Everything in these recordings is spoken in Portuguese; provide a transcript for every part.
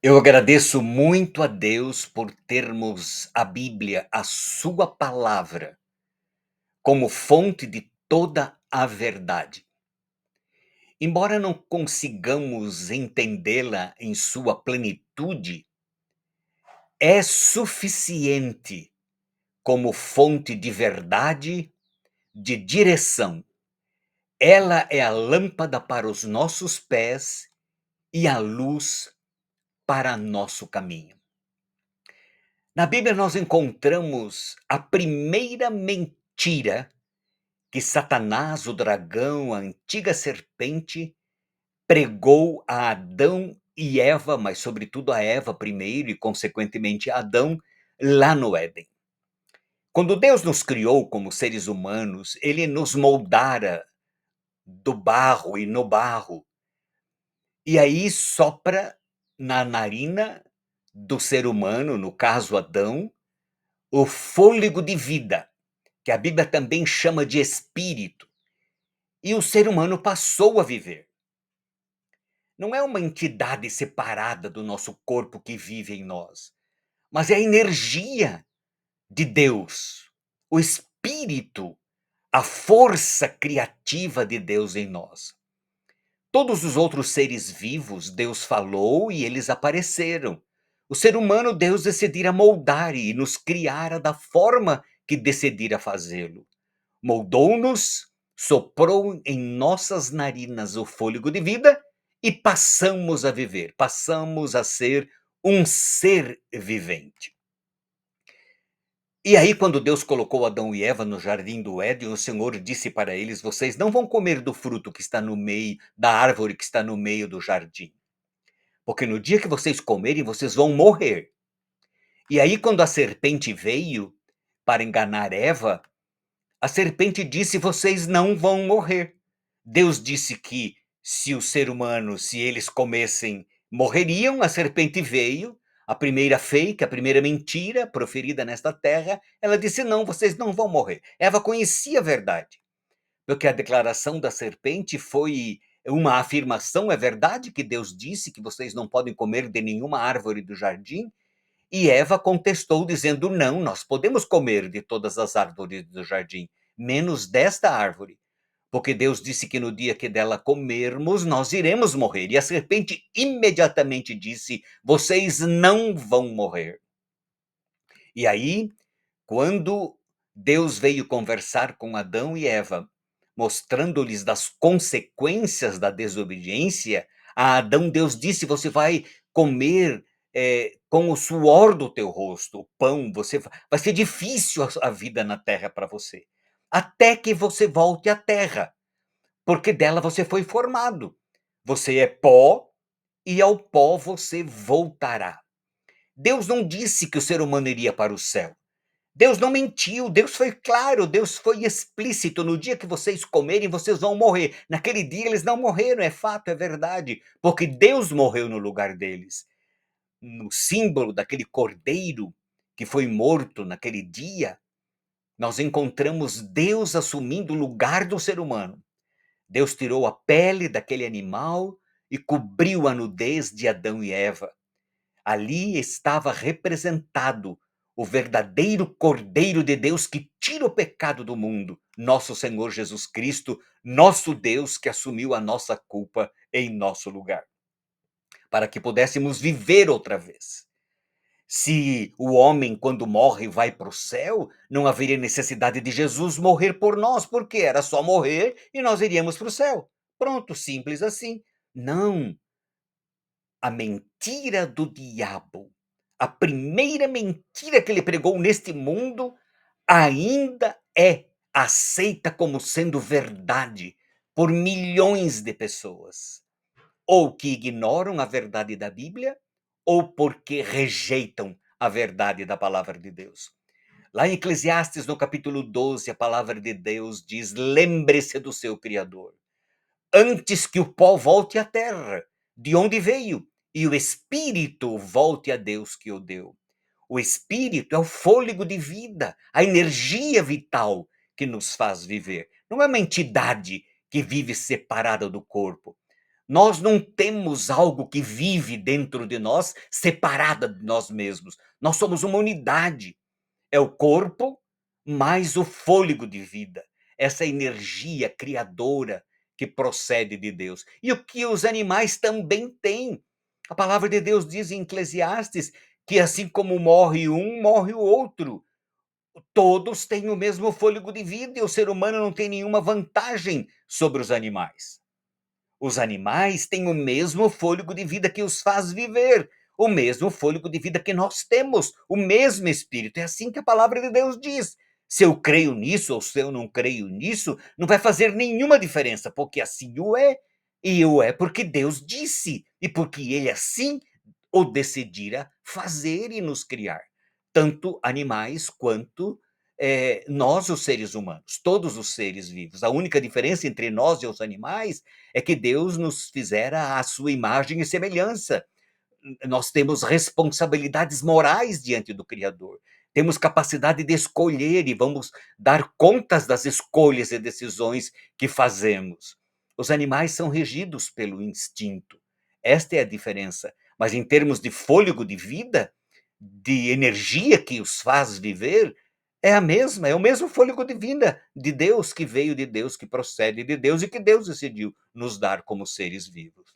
Eu agradeço muito a Deus por termos a Bíblia, a sua palavra, como fonte de toda a verdade. Embora não consigamos entendê-la em sua plenitude, é suficiente como fonte de verdade, de direção. Ela é a lâmpada para os nossos pés e a luz para nosso caminho. Na Bíblia nós encontramos a primeira mentira que Satanás, o dragão, a antiga serpente, pregou a Adão e Eva, mas sobretudo a Eva primeiro e consequentemente a Adão, lá no Éden. Quando Deus nos criou como seres humanos, ele nos moldara do barro e no barro, e aí sopra na narina do ser humano, no caso Adão, o fôlego de vida, que a Bíblia também chama de espírito, e o ser humano passou a viver. Não é uma entidade separada do nosso corpo que vive em nós, mas é a energia de Deus, o espírito, a força criativa de Deus em nós. Todos os outros seres vivos, Deus falou e eles apareceram. O ser humano, Deus decidira moldar e nos criara da forma que decidira fazê-lo. Moldou-nos, soprou em nossas narinas o fôlego de vida e passamos a viver, passamos a ser um ser vivente. E aí, quando Deus colocou Adão e Eva no jardim do Éden, o Senhor disse para eles: Vocês não vão comer do fruto que está no meio, da árvore que está no meio do jardim, porque no dia que vocês comerem, vocês vão morrer. E aí, quando a serpente veio para enganar Eva, a serpente disse: Vocês não vão morrer. Deus disse que se o ser humano, se eles comessem, morreriam. A serpente veio, a primeira fake, a primeira mentira proferida nesta terra. Ela disse: Não, vocês não vão morrer. Eva conhecia a verdade, porque a declaração da serpente foi uma afirmação. É verdade que Deus disse que vocês não podem comer de nenhuma árvore do jardim? E Eva contestou, dizendo: Não, nós podemos comer de todas as árvores do jardim, menos desta árvore, porque Deus disse que no dia que dela comermos, nós iremos morrer. E a serpente imediatamente disse: Vocês não vão morrer. E aí, quando Deus veio conversar com Adão e Eva, mostrando-lhes das consequências da desobediência, a Adão Deus disse: Você vai comer com o suor do teu rosto, o pão, vai ser difícil a vida na terra para você, até que você volte à terra, porque dela você foi formado. Você é pó e ao pó você voltará. Deus não disse que o ser humano iria para o céu. Deus não mentiu, Deus foi claro, Deus foi explícito: no dia que vocês comerem, vocês vão morrer. Naquele dia eles não morreram, é fato, é verdade, porque Deus morreu no lugar deles. No símbolo daquele cordeiro que foi morto naquele dia, nós encontramos Deus assumindo o lugar do ser humano. Deus tirou a pele daquele animal e cobriu a nudez de Adão e Eva. Ali estava representado o verdadeiro Cordeiro de Deus que tira o pecado do mundo, nosso Senhor Jesus Cristo, nosso Deus que assumiu a nossa culpa em nosso lugar, para que pudéssemos viver outra vez. Se o homem, quando morre, vai para o céu, não haveria necessidade de Jesus morrer por nós, porque era só morrer e nós iríamos para o céu. Pronto, simples assim. Não. A mentira do diabo, a primeira mentira que ele pregou neste mundo, ainda é aceita como sendo verdade por milhões de pessoas, ou que ignoram a verdade da Bíblia, ou porque rejeitam a verdade da palavra de Deus. Lá em Eclesiastes, no capítulo 12, a palavra de Deus diz: Lembre-se do seu Criador, antes que o pó volte à terra, de onde veio, e o espírito volte a Deus que o deu. O espírito é o fôlego de vida, a energia vital que nos faz viver. Não é uma entidade que vive separada do corpo. Nós não temos algo que vive dentro de nós, separada de nós mesmos. Nós somos uma unidade. É o corpo mais o fôlego de vida, essa energia criadora que procede de Deus. E o que os animais também têm. A palavra de Deus diz em Eclesiastes que assim como morre um, morre o outro. Todos têm o mesmo fôlego de vida e o ser humano não tem nenhuma vantagem sobre os animais. Os animais têm o mesmo fôlego de vida que os faz viver, o mesmo fôlego de vida que nós temos, o mesmo espírito. É assim que a palavra de Deus diz. Se eu creio nisso ou se eu não creio nisso, não vai fazer nenhuma diferença, porque assim o é. E o é porque Deus disse, e porque ele assim o decidira fazer e nos criar. Tanto animais quanto nós, os seres humanos, todos os seres vivos. A única diferença entre nós e os animais é que Deus nos fizera à sua imagem e semelhança. Nós temos responsabilidades morais diante do Criador. Temos capacidade de escolher e vamos dar contas das escolhas e decisões que fazemos. Os animais são regidos pelo instinto. Esta é a diferença. Mas em termos de fôlego de vida, de energia que os faz viver, é a mesma, é o mesmo fôlego de vida de Deus, que veio de Deus, que procede de Deus e que Deus decidiu nos dar como seres vivos.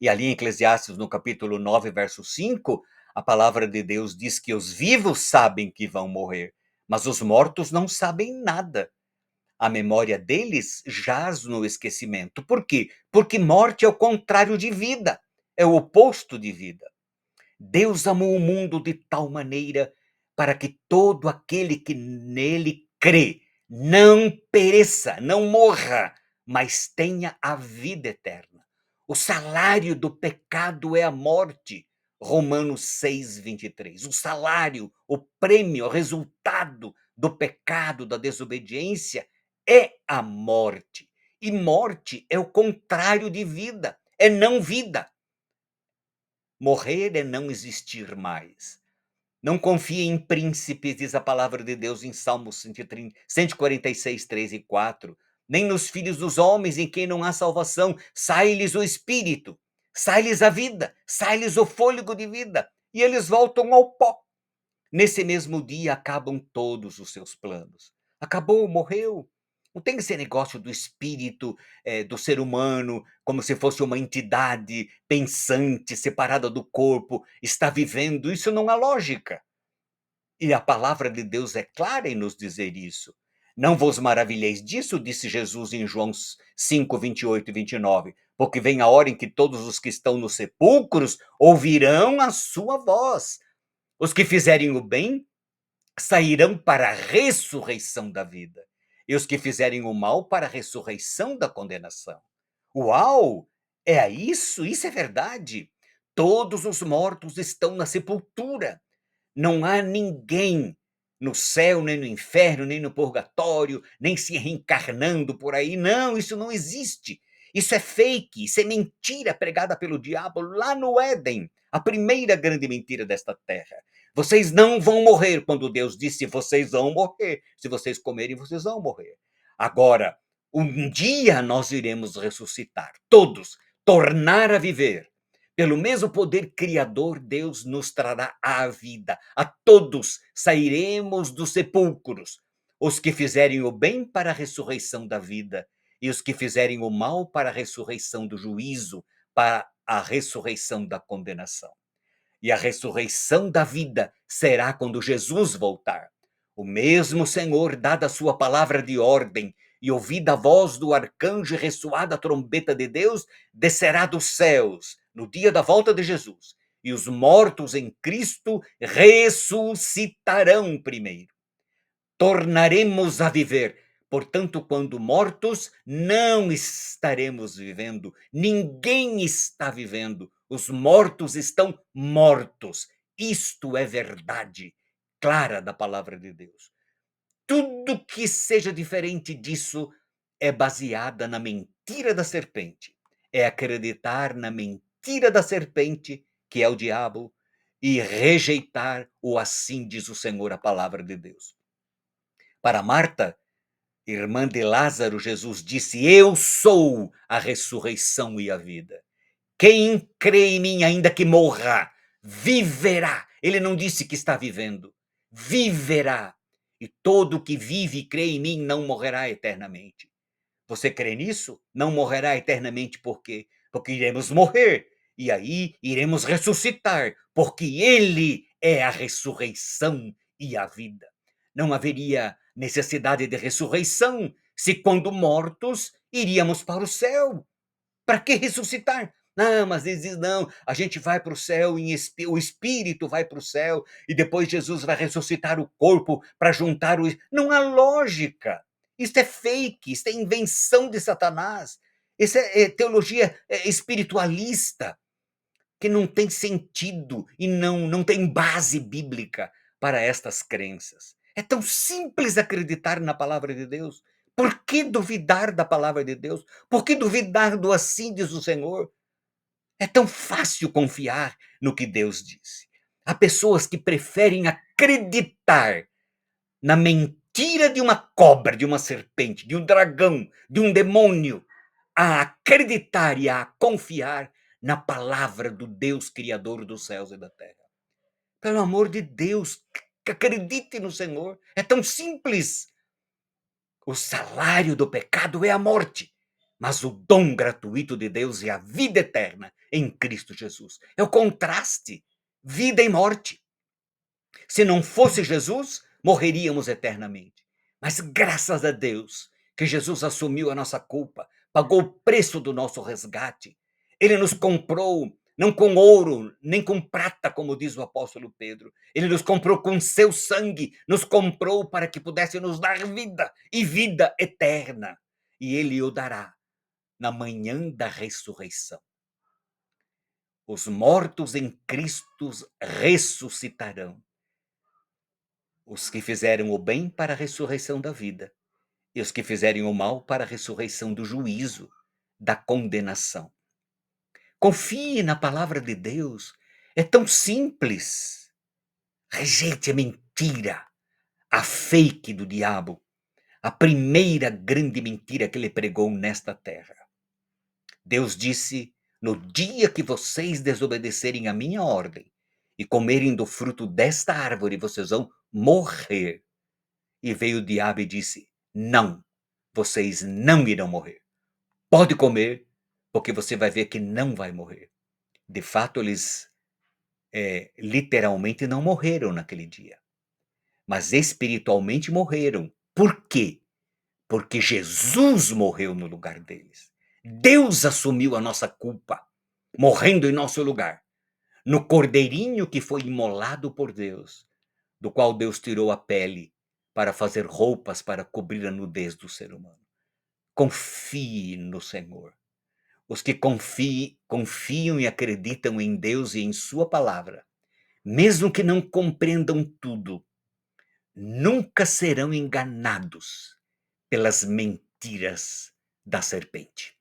E ali em Eclesiastes, no capítulo 9, verso 5, a palavra de Deus diz que os vivos sabem que vão morrer, mas os mortos não sabem nada. A memória deles jaz no esquecimento. Por quê? Porque morte é o contrário de vida, é o oposto de vida. Deus amou o mundo de tal maneira para que todo aquele que nele crê não pereça, não morra, mas tenha a vida eterna. O salário do pecado é a morte. Romanos 6:23. O salário, o prêmio, o resultado do pecado, da desobediência é a morte. E morte é o contrário de vida, é não vida. Morrer é não existir mais. Não confie em príncipes, diz a palavra de Deus em Salmos 146, 3 e 4. Nem nos filhos dos homens em quem não há salvação. Sai-lhes o espírito, sai-lhes a vida, sai-lhes o fôlego de vida. E eles voltam ao pó. Nesse mesmo dia acabam todos os seus planos. Acabou, morreu. Não tem esse negócio do espírito, do ser humano, como se fosse uma entidade pensante, separada do corpo, está vivendo. Isso não há lógica. E a palavra de Deus é clara em nos dizer isso. Não vos maravilheis disso, disse Jesus em João 5, 28 e 29, porque vem a hora em que todos os que estão nos sepulcros ouvirão a sua voz. Os que fizerem o bem sairão para a ressurreição da vida, e os que fizerem o mal para a ressurreição da condenação. Uau! É isso? Isso é verdade. Todos os mortos estão na sepultura. Não há ninguém no céu, nem no inferno, nem no purgatório, nem se reencarnando por aí. Não, isso não existe. Isso é fake, isso é mentira pregada pelo diabo lá no Éden, a primeira grande mentira desta terra. Vocês não vão morrer quando Deus disse: vocês vão morrer. Se vocês comerem, vocês vão morrer. Agora, um dia nós iremos ressuscitar, todos, tornar a viver. Pelo mesmo poder criador, Deus nos trará a vida. A todos sairemos dos sepulcros. Os que fizerem o bem para a ressurreição da vida, e os que fizerem o mal para a ressurreição do juízo, para a ressurreição da condenação. E a ressurreição da vida será quando Jesus voltar. O mesmo Senhor, dada a sua palavra de ordem, e ouvida a voz do arcanjo e ressoada a trombeta de Deus, descerá dos céus no dia da volta de Jesus. E os mortos em Cristo ressuscitarão primeiro. Tornaremos a viver. Portanto, quando mortos, não estaremos vivendo. Ninguém está vivendo. Os mortos estão mortos. Isto é verdade clara da palavra de Deus. Tudo que seja diferente disso é baseada na mentira da serpente. É acreditar na mentira da serpente, que é o diabo, e rejeitar o assim diz o Senhor, a palavra de Deus. Para Marta, Irmã de Lázaro, Jesus disse: "Eu sou a ressurreição e a vida. Quem crê em mim, ainda que morra, viverá." Ele não disse que está vivendo, viverá. E todo que vive e crê em mim não morrerá eternamente. Você crê nisso? Não morrerá eternamente por quê? Porque iremos morrer, e aí iremos ressuscitar, porque Ele é a ressurreição e a vida. Não haveria necessidade de ressurreição se, quando mortos, iríamos para o céu. Para que ressuscitar? Não, mas eles dizem: "Não, a gente vai para o céu em o espírito vai para o céu e depois Jesus vai ressuscitar o corpo para juntar o" não há lógica. Isso é fake, isso é invenção de Satanás. Isso é teologia, espiritualista, que não tem sentido e não tem base bíblica para estas crenças. É tão simples acreditar na palavra de Deus. Por que duvidar da palavra de Deus? Por que duvidar do "assim diz o Senhor"? É tão fácil confiar no que Deus disse. Há pessoas que preferem acreditar na mentira de uma cobra, de uma serpente, de um dragão, de um demônio, a acreditar e a confiar na palavra do Deus criador dos céus e da terra. Pelo amor de Deus, acredite no Senhor. É tão simples. O salário do pecado é a morte, mas o dom gratuito de Deus é a vida eterna em Cristo Jesus. É o contraste, vida e morte. Se não fosse Jesus, morreríamos eternamente. Mas graças a Deus que Jesus assumiu a nossa culpa, pagou o preço do nosso resgate. Ele nos comprou não com ouro, nem com prata, como diz o apóstolo Pedro. Ele nos comprou com seu sangue, nos comprou para que pudesse nos dar vida e vida eterna. E ele o dará na manhã da ressurreição. Os mortos em Cristo ressuscitarão. Os que fizeram o bem para a ressurreição da vida, e os que fizerem o mal para a ressurreição do juízo, da condenação. Confie na palavra de Deus, é tão simples. Rejeite a mentira, a fake do diabo, a primeira grande mentira que ele pregou nesta terra. Deus disse: "No dia que vocês desobedecerem a minha ordem e comerem do fruto desta árvore, vocês vão morrer." E veio o diabo e disse: "Não, vocês não irão morrer. Pode comer, porque você vai ver que não vai morrer." De fato, eles, literalmente não morreram naquele dia, mas espiritualmente morreram. Por quê? Porque Jesus morreu no lugar deles. Deus assumiu a nossa culpa, morrendo em nosso lugar, no cordeirinho que foi imolado por Deus, do qual Deus tirou a pele para fazer roupas para cobrir a nudez do ser humano. Confie no Senhor. Os que confiam e acreditam em Deus e em sua palavra, mesmo que não compreendam tudo, nunca serão enganados pelas mentiras da serpente.